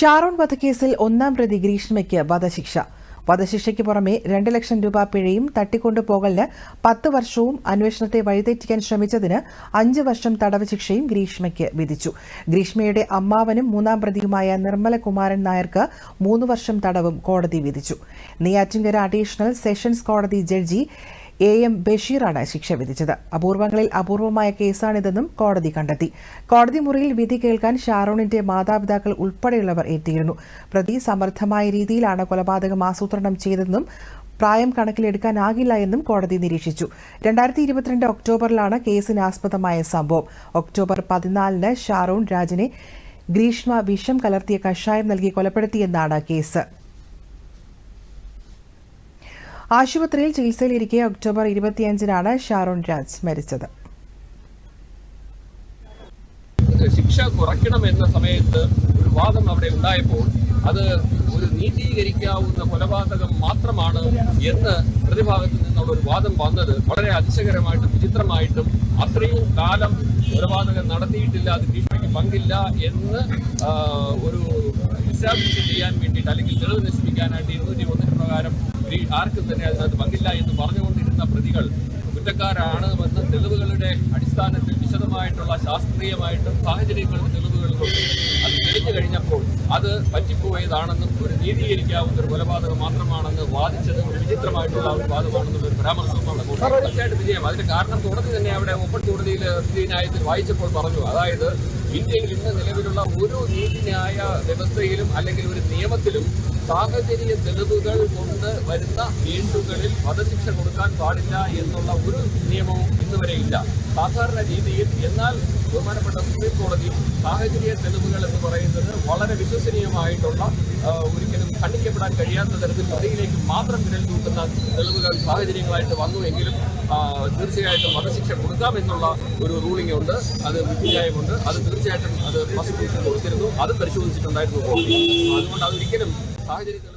ഷാരോൺ വധക്കേസിൽ ഒന്നാം പ്രതി ഗ്രീഷ്മയ്ക്ക് വധശിക്ഷ. വധശിക്ഷയ്ക്ക് പുറമെ 2 ലക്ഷം രൂപ പിഴയും തട്ടിക്കൊണ്ടുപോകലിന് 10 വർഷവും അന്വേഷണത്തെ വഴിതെറ്റിക്കാൻ ശ്രമിച്ചതിന് 5 വർഷം തടവ് ശിക്ഷയും ഗ്രീഷ്മയ്ക്ക് വിധിച്ചു. ഗ്രീഷ്മയുടെ അമ്മാവനും മൂന്നാം പ്രതിയുമായ നിർമ്മലകുമാരൻ നായർക്ക് 3 വർഷം തടവും കോടതി വിധിച്ചു. നെയ്യാറ്റിൻകര അഡീഷണൽ സെഷൻസ് കോടതി ജഡ്ജി AM ബഷീറാണ് ശിക്ഷ വിധിച്ചത്. അപൂർവങ്ങളിൽ അപൂർവമായ കേസാണിതെന്നും കോടതി കണ്ടെത്തി. കോടതി മുറിയിൽ വിധി കേൾക്കാൻ ഷാരോണിന്റെ മാതാപിതാക്കൾ ഉൾപ്പെടെയുള്ളവർ എത്തിയിരുന്നു. പ്രതി സമർത്ഥമായ രീതിയിലാണ് കൊലപാതകം ആസൂത്രണം ചെയ്തതെന്നും പ്രായം കണക്കിലെടുക്കാനാകില്ല എന്നും കോടതി നിരീക്ഷിച്ചു. 2022 ഒക്ടോബറിലാണ് കേസിന് ആസ്പദമായ സംഭവം. ഒക്ടോബർ 14-ന് ഷാരോൺ രാജിനെ ഗ്രീഷ്മ വിഷം കലർത്തിയ കഷായം നൽകി കൊലപ്പെടുത്തിയെന്നാണ് കേസ്. ആശുപത്രിയിൽ ചികിത്സയിലിരിക്കെ ഒക്ടോബർ 25-നാണ് ഷാരോൺ രാജ് മരിച്ചത്. ശിക്ഷ കുറയ്ക്കണമെന്ന സമയത്ത് ഒരു വാദം അവിടെ ഉണ്ടായപ്പോൾ അത് ഒരു നീതീകരിക്കാവുന്ന കൊലപാതകം മാത്രമാണ് എന്ന് പ്രതിഭാഗത്ത് നിന്നുള്ള ഒരു വാദം വന്നത് വളരെ അതിശയകരമായിട്ടും വിചിത്രമായിട്ടും അത്രയും കാലം കൊലപാതകം നടത്തിയിട്ടില്ല, അത് ഗ്രീഷ്മയ്ക്ക് പങ്കില്ല എന്ന് ഒരു എസ്റ്റാബ്ലിഷ് ചെയ്യാൻ വേണ്ടിയിട്ട് അല്ലെങ്കിൽ തെളിവ് നശിപ്പിക്കാനായിട്ട് 201 പ്രകാരം ആർക്കും തന്നെ അതിനകത്ത് പങ്കില്ല എന്ന് പറഞ്ഞുകൊണ്ടിരുന്ന പ്രതികൾ കുറ്റക്കാരാണെന്ന് തെളിവുകളുടെ അടിസ്ഥാനത്തിൽ വിശദമായിട്ടുള്ള ശാസ്ത്രീയമായിട്ടും സാഹചര്യങ്ങളുടെ തെളിവുകളിലൊക്കെ അത് തെളിഞ്ഞു കഴിഞ്ഞപ്പോൾ അത് പറ്റിപ്പോയതാണെന്നും ഒരു നീതീകരിക്കാവുന്ന ഒരു കൊലപാതകം മാത്രമാണെന്ന് വാദിച്ചത് ഒരു വിചിത്രമായിട്ടുള്ള ഒരു വാദമാണെന്നുള്ള ഒരു പരാമർശം അവിടെ തീർച്ചയായിട്ടും വിജയം. അതിന്റെ കാരണം കോടതി തന്നെ അവിടെ ഒപ്പൻ കോടതിയിൽ വിധിന്യായത്തിൽ വായിച്ചപ്പോൾ പറഞ്ഞു, അതായത് ഇന്ത്യയിൽ ഇന്ന് നിലവിലുള്ള ഒരു നീതിന്യായ വ്യവസ്ഥയിലും അല്ലെങ്കിൽ ഒരു നിയമത്തിലും സാഹചര്യ തെളിവുകൾ കൊണ്ട് വരുന്ന കേസുകളിൽ വധശിക്ഷ കൊടുക്കാൻ പാടില്ല എന്നുള്ള ഒരു നിയമവും ഇന്നുവരെ ഇല്ല. സാധാരണ രീതിയിൽ എന്നാൽ ബഹുമാനപ്പെട്ട സുപ്രീം കോടതി സാഹചര്യ തെളിവുകൾ എന്ന് പറയുന്നത് വളരെ വിശ്വസനീയമായിട്ടുള്ള ഒരിക്കലും ഖണ്ഡിക്കപ്പെടാൻ കഴിയാത്ത തരത്തിൽ പ്രതിയിലേക്ക് മാത്രം വിരൽ തൂക്കുന്ന തെളിവുകൾ സാഹചര്യങ്ങളായിട്ട് വന്നുവെങ്കിലും തീർച്ചയായിട്ടും വധശിക്ഷ കൊടുക്കാമെന്നുള്ള ഒരു റൂളിംഗ് ഉണ്ട്, അത് വിധിന്യായമുണ്ട്. അത് തീർച്ചയായിട്ടും അത് പ്രോസിക്യൂഷൻ കൊടുത്തിരുന്നു, അത് പരിശോധിച്ചിട്ടുണ്ടായിരുന്നു കോടതി. അതുകൊണ്ട് അതൊരിക്കലും സാഹചര്യത്തിൽ